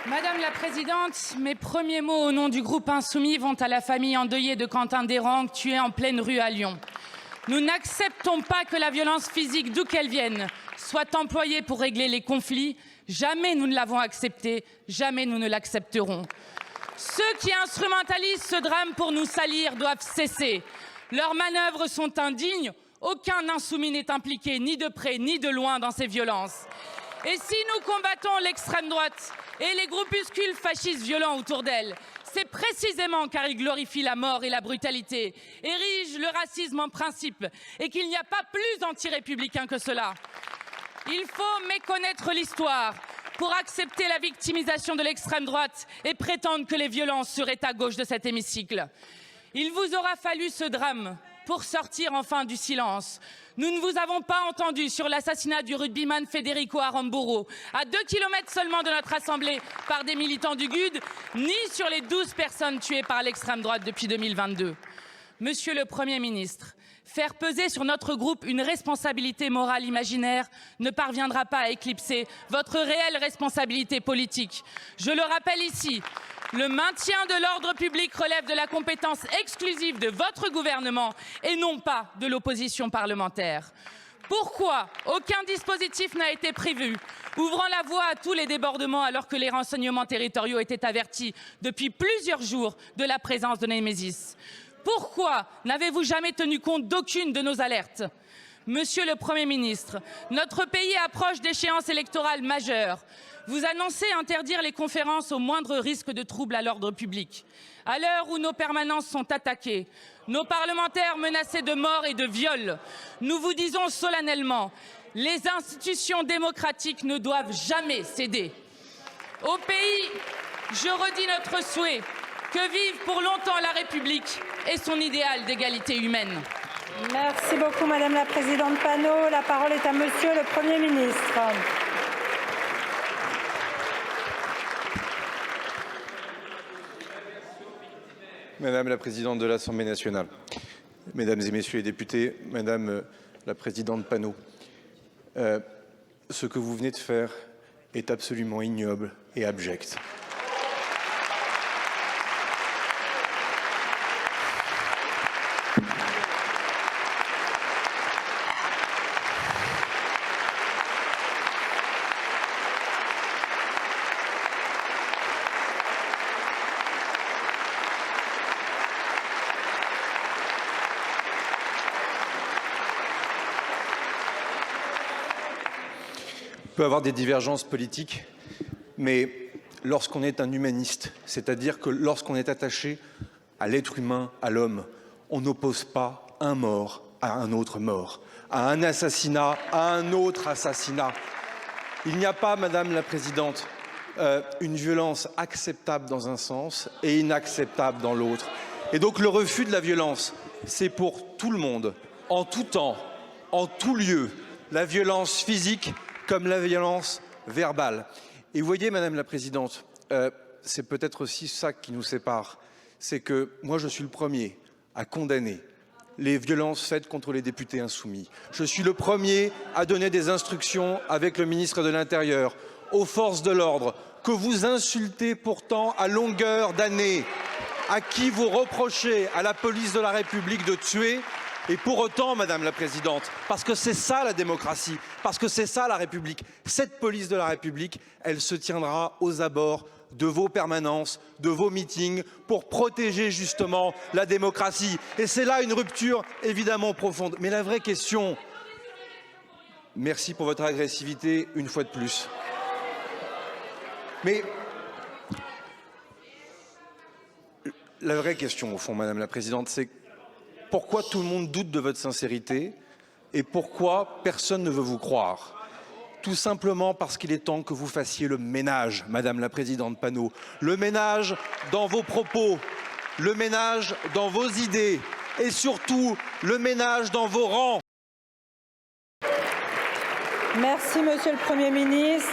Madame la Présidente, mes premiers mots au nom du groupe Insoumis vont à la famille endeuillée de Quentin Desrangues, tué en pleine rue à Lyon. Nous n'acceptons pas que la violence physique, d'où qu'elle vienne, soit employée pour régler les conflits. Jamais nous ne l'avons accepté, jamais nous ne l'accepterons. Ceux qui instrumentalisent ce drame pour nous salir doivent cesser. Leurs manœuvres sont indignes. Aucun insoumis n'est impliqué, ni de près ni de loin, dans ces violences. Et si nous combattons l'extrême droite et les groupuscules fascistes violents autour d'elle, c'est précisément car ils glorifient la mort et la brutalité, érigent le racisme en principe et qu'il n'y a pas plus anti-républicain que cela. Il faut méconnaître l'histoire pour accepter la victimisation de l'extrême droite et prétendre que les violences seraient à gauche de cet hémicycle. Il vous aura fallu ce drame pour sortir enfin du silence. Nous ne vous avons pas entendu sur l'assassinat du rugbyman Federico Aramburu, à 2 kilomètres seulement de notre Assemblée par des militants du GUD, ni sur les 12 personnes tuées par l'extrême droite depuis 2022. Monsieur le Premier ministre, faire peser sur notre groupe une responsabilité morale imaginaire ne parviendra pas à éclipser votre réelle responsabilité politique. Je le rappelle ici, le maintien de l'ordre public relève de la compétence exclusive de votre gouvernement et non pas de l'opposition parlementaire. Pourquoi aucun dispositif n'a été prévu, ouvrant la voie à tous les débordements alors que les renseignements territoriaux étaient avertis depuis plusieurs jours de la présence de Némésis? Pourquoi n'avez-vous jamais tenu compte d'aucune de nos alertes? Monsieur le Premier ministre, notre pays approche d'échéances électorales majeures. Vous annoncez interdire les conférences au moindre risque de trouble à l'ordre public. À l'heure où nos permanences sont attaquées, nos parlementaires menacés de mort et de viol, nous vous disons solennellement, les institutions démocratiques ne doivent jamais céder. Au pays, je redis notre souhait que vive pour longtemps la République et son idéal d'égalité humaine. Merci beaucoup, Madame la Présidente Panot. La parole est à Monsieur le Premier ministre. Madame la Présidente de l'Assemblée nationale, Mesdames et Messieurs les députés, Madame la Présidente Panot, ce que vous venez de faire est absolument ignoble et abject. On peut avoir des divergences politiques, mais lorsqu'on est un humaniste, c'est-à-dire que lorsqu'on est attaché à l'être humain, à l'homme, on n'oppose pas un mort à un autre mort, à un assassinat à un autre assassinat. Il n'y a pas, Madame la Présidente, une violence acceptable dans un sens et inacceptable dans l'autre. Et donc le refus de la violence, c'est pour tout le monde, en tout temps, en tout lieu, la violence physique comme la violence verbale. Et vous voyez, Madame la Présidente, c'est peut-être aussi ça qui nous sépare, c'est que moi je suis le premier à condamner les violences faites contre les députés insoumis. Je suis le premier à donner des instructions avec le ministre de l'Intérieur aux forces de l'ordre que vous insultez pourtant à longueur d'année, à qui vous reprochez à la police de la République de tuer. Et pour autant, Madame la Présidente, parce que c'est ça la démocratie, parce que c'est ça la République, cette police de la République, elle se tiendra aux abords de vos permanences, de vos meetings, pour protéger justement la démocratie. Et c'est là une rupture évidemment profonde. Mais la vraie question, merci pour votre agressivité une fois de plus. Mais la vraie question, au fond, Madame la Présidente, c'est pourquoi tout le monde doute de votre sincérité et pourquoi personne ne veut vous croire? Tout simplement parce qu'il est temps que vous fassiez le ménage, Madame la Présidente Panot. Le ménage dans vos propos, le ménage dans vos idées et surtout le ménage dans vos rangs. Merci, Monsieur le Premier ministre.